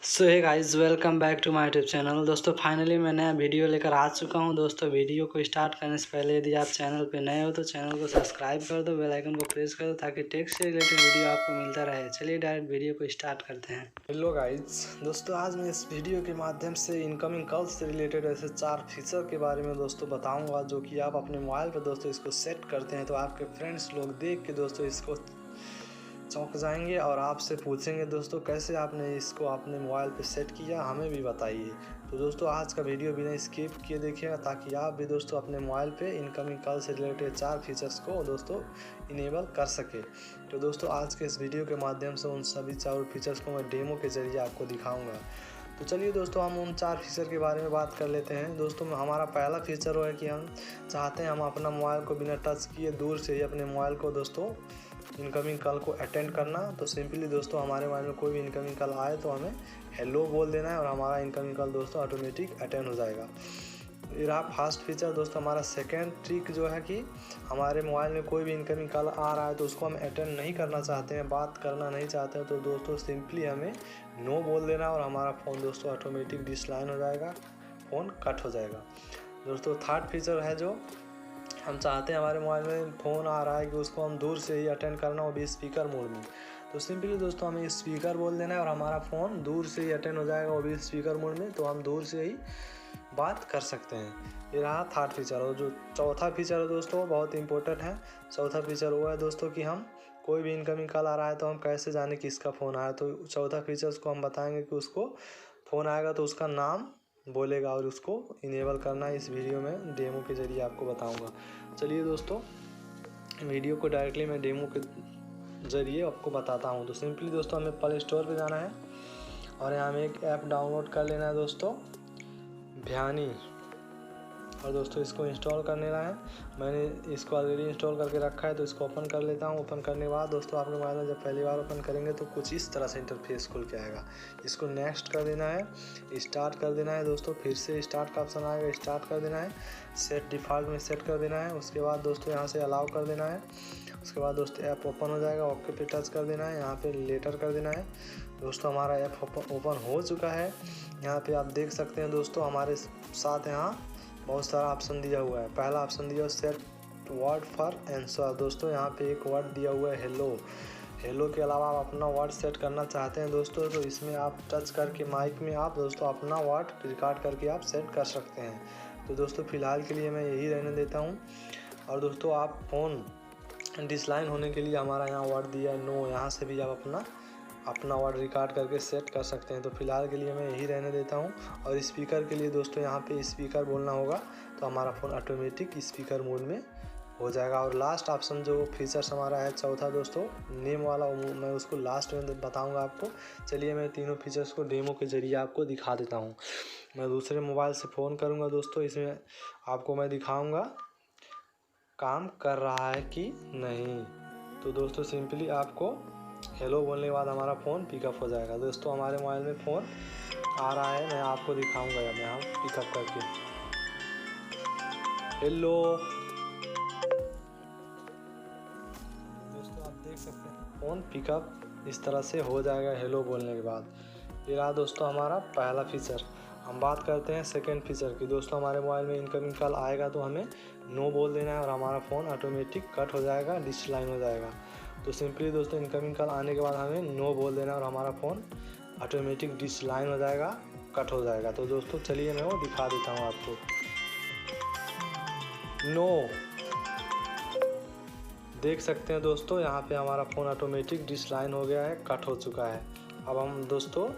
So hey guys, welcome back to my YouTube channel. दोस्तों finally मैं नया video लेकर आ चुका हूं। दोस्तों वीडियो को स्टार्ट करने से पहले यदि आप चैनल पे नए हो तो चैनल को सब्सक्राइब कर दो, बेल आइकन को प्रेस कर दो ताकि टेक से रिलेटेड वीडियो आपको मिलता रहे। चलिए डायरेक्ट वीडियो को स्टार्ट करते हैं। हेलो गाइस, दोस्तों आज मैं इस वीडियो के माध्यम से इनकमिंग कॉल से रिलेटेड ऐसे 4 फीचर के बारे में दोस्तों बताऊँगा, जो कि आप अपने मोबाइल पर दोस्तों इसको सेट करते हैं तो आपके फ्रेंड्स लोग देख के दोस्तों इसको चौंक जाएंगे और आपसे पूछेंगे दोस्तों कैसे आपने इसको अपने मोबाइल पे सेट किया, हमें भी बताइए। तो दोस्तों आज का वीडियो बिना स्किप किए देखिएगा ताकि आप भी दोस्तों अपने मोबाइल पे इनकमिंग कॉल से रिलेटेड 4 फीचर्स को दोस्तों इनेबल कर सके। तो दोस्तों आज के इस वीडियो के माध्यम से उन सभी 4 फीचर्स को मैं डेमो के जरिए आपको दिखाऊँगा। तो चलिए दोस्तों हम उन 4 फीचर के बारे में बात कर लेते हैं। दोस्तों हमारा पहला फीचर वो है कि हम चाहते हैं हम अपना मोबाइल को बिना टच किए दूर से ही अपने मोबाइल को दोस्तों इनकमिंग कॉल को अटेंड करना। तो सिंपली दोस्तों हमारे मोबाइल में कोई भी इनकमिंग कॉल आए तो हमें हेलो बोल देना है और हमारा इनकमिंग कॉल दोस्तों ऑटोमेटिक अटेंड हो जाएगा। ये रहा फर्स्ट फीचर। दोस्तों हमारा सेकेंड ट्रिक जो है कि हमारे मोबाइल में कोई भी इनकमिंग कॉल आ रहा है तो उसको हम अटेंड नहीं करना चाहते हैं, बात करना नहीं चाहते हैं, तो दोस्तों सिंपली हमें नो बोल देना और हमारा फ़ोन दोस्तों ऑटोमेटिक डिसलाइन हो जाएगा, फ़ोन कट हो जाएगा। दोस्तों थर्ड फीचर है जो हम चाहते हैं हमारे मोबाइल में फ़ोन आ रहा है कि उसको हम दूर से ही अटेंड करना, वो भी स्पीकर मोड में। तो सिंपली दोस्तों हमें स्पीकर बोल देना है और हमारा फ़ोन दूर से ही अटेंड हो जाएगा, वो भी स्पीकर मोड में, तो हम दूर से ही बात कर सकते हैं। ये रहा थर्ड फीचर। और जो चौथा फीचर है दोस्तों वो बहुत इंपॉर्टेंट है। चौथा फीचर वो है दोस्तों कि हम कोई भी इनकमिंग कॉल आ रहा है तो हम कैसे जाने किसका फ़ोन आया। तो चौथा फीचर्स को हम बताएंगे कि उसको फ़ोन आएगा तो उसका नाम बोलेगा और उसको इनेबल करना इस वीडियो में डेमो के ज़रिए आपको बताऊंगा। चलिए दोस्तों वीडियो को डायरेक्टली मैं डेमो के ज़रिए आपको बताता हूं। तो सिंपली दोस्तों हमें प्ले स्टोर पे जाना है और यहाँ हमें एक ऐप डाउनलोड कर लेना है दोस्तों, भ्यानी। और दोस्तों इसको इंस्टॉल कर लेना है। मैंने इसको ऑलरेडी इंस्टॉल करके रखा है तो इसको ओपन कर लेता हूँ। ओपन करने के बाद दोस्तों आपके मोबाइल में जब पहली बार ओपन करेंगे तो कुछ इस तरह से इंटरफेस खुल के आएगा। इसको नेक्स्ट कर देना है, स्टार्ट कर देना है दोस्तों। फिर से स्टार्ट का ऑप्शन आएगा, स्टार्ट कर देना है, सेट डिफ़ॉल्ट में सेट कर देना है। उसके बाद दोस्तों यहाँ से अलाउ कर देना है। उसके बाद दोस्तों ऐप ओपन हो जाएगा, ओके पे टच कर देना है, यहाँ पे लेटर कर देना है। दोस्तों हमारा ऐप ओपन हो चुका है। यहाँ पे आप देख सकते हैं दोस्तों हमारे साथ यहाँ बहुत सारा ऑप्शन दिया हुआ है। पहला ऑप्शन दिया सेट वर्ड फॉर आंसर। दोस्तों यहाँ पे एक वर्ड दिया हुआ है हेलो। हेलो के अलावा आप अपना वर्ड सेट करना चाहते हैं दोस्तों तो इसमें आप टच करके माइक में आप दोस्तों अपना वर्ड रिकॉर्ड करके आप सेट कर सकते हैं। तो दोस्तों फ़िलहाल के लिए मैं यही रहने देता हूँ। और दोस्तों आप फ़ोन डिसलाइन होने के लिए हमारा यहाँ वर्ड दिया है नो, यहाँ से भी आप अपना वर्ड रिकॉर्ड करके सेट कर सकते हैं। तो फिलहाल के लिए मैं यही रहने देता हूँ। और स्पीकर के लिए दोस्तों यहाँ पे स्पीकर बोलना होगा तो हमारा फ़ोन ऑटोमेटिक स्पीकर मोड में हो जाएगा। और लास्ट ऑप्शन जो फीचर्स हमारा है चौथा दोस्तों नेम वाला, मैं उसको लास्ट में बताऊँगा आपको। चलिए मैं तीनों फीचर्स को डेमो के ज़रिए आपको दिखा देता हूँ। मैं दूसरे मोबाइल से फ़ोन करूँगा दोस्तों, इसमें आपको मैं दिखाऊँगा काम कर रहा है कि नहीं। तो दोस्तों सिंपली आपको हेलो बोलने के बाद हमारा फ़ोन पिकअप हो जाएगा। दोस्तों हमारे मोबाइल में फ़ोन आ रहा है, मैं आपको दिखाऊंगा यहाँ पिकअप करके। हेलो दोस्तों आप देख सकते हैं फ़ोन पिकअप इस तरह से हो जाएगा हेलो बोलने के बाद। ये रहा दोस्तों हमारा पहला फीचर। हम बात करते हैं सेकेंड फीचर की। दोस्तों हमारे मोबाइल में इनकमिंग कॉल आएगा तो हमें नो बोल देना है और हमारा फ़ोन ऑटोमेटिक कट हो जाएगा, डिसलाइन हो जाएगा। तो सिंपली दोस्तों इनकमिंग कॉल आने के बाद हमें नो बोल देना है और हमारा फ़ोन ऑटोमेटिक डिसलाइन हो जाएगा, कट हो जाएगा। तो दोस्तों चलिए मैं वो दिखा देता हूँ आपको। नो देख सकते हैं दोस्तों यहाँ पे हमारा फ़ोन ऑटोमेटिक डिसलाइन हो गया है, कट हो चुका है। अब हम दोस्तों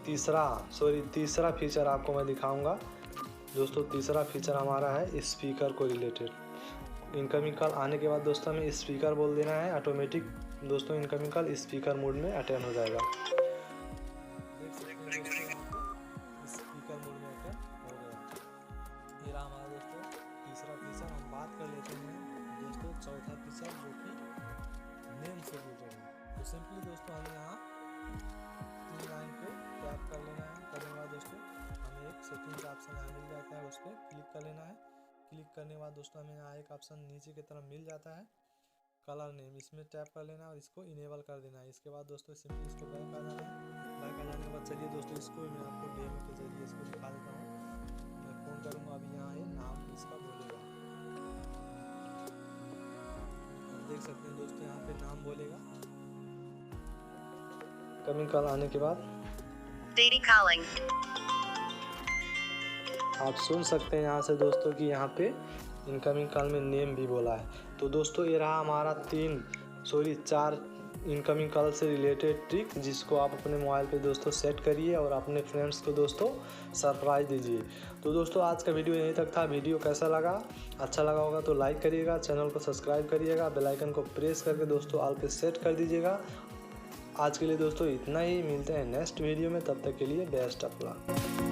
तीसरा फीचर आपको मैं दिखाऊंगा। दोस्तों तीसरा फीचर हमारा है स्पीकर को रिलेटेड। इनकमिंग कॉल आने के बाद दोस्तों हमें स्पीकर बोल देना है, ऑटोमेटिक दोस्तों इनकमिंग कॉल स्पीकर मोड में अटेंड हो जाएगा। देख सकते हैं दोस्तों यहाँ पे स्पीकर मोड में अटेंड हो गया। ये रहा हमारा दोस्तों तीसरा फीचर। हम बात कर लेते हैं दोस्तों चौथा फीचर जो कि नेम से रिलेटेड है। तो सिंपली दोस्तों हमें यहाँ 3 लाइन पे टैप कर लेना है। करने के बाद दोस्तों हमें एक सेटिंग्स ऑप्शन यहाँ मिल जाता है, उस पर क्लिक कर लेना है। क्लिक करने के बाद दोस्तों हमें यहाँ एक ऑप्शन नीचे की तरफ मिल जाता है कलर नेम, इसमें टैप कर लेना है और इसको इनेबल कर देना है। इसके बाद दोस्तों सिंपली इसको बैक आ जाना है। बैक आ जाने के बाद चलिए दोस्तों इसको मैं आपको डेमो के जरिए इसको दिखा देता हूँ। मैं फ़ोन करूँगा अभी, यहाँ ये नाम इसका बोलेगा, आप देख सकते हैं दोस्तों यहाँ पे नाम बोलेगा। इनकमिंग कॉल आने के बाद आप सुन सकते हैं यहाँ से दोस्तों कि यहाँ पे इनकमिंग कॉल में नेम भी बोला है। तो दोस्तों ये रहा हमारा 4 इनकमिंग कॉल से रिलेटेड ट्रिक, जिसको आप अपने मोबाइल पे दोस्तों सेट करिए और अपने फ्रेंड्स को दोस्तों सरप्राइज़ दीजिए। तो दोस्तों आज का वीडियो यहीं तक था। वीडियो कैसा लगा, अच्छा लगा होगा तो लाइक करिएगा, चैनल को सब्सक्राइब करिएगा, बेल आइकन को प्रेस करके दोस्तों ऑल पे सेट कर दीजिएगा। आज के लिए दोस्तों इतना ही, मिलते हैं नेक्स्ट वीडियो में, तब तक के लिए बेस्ट ऑफ लक।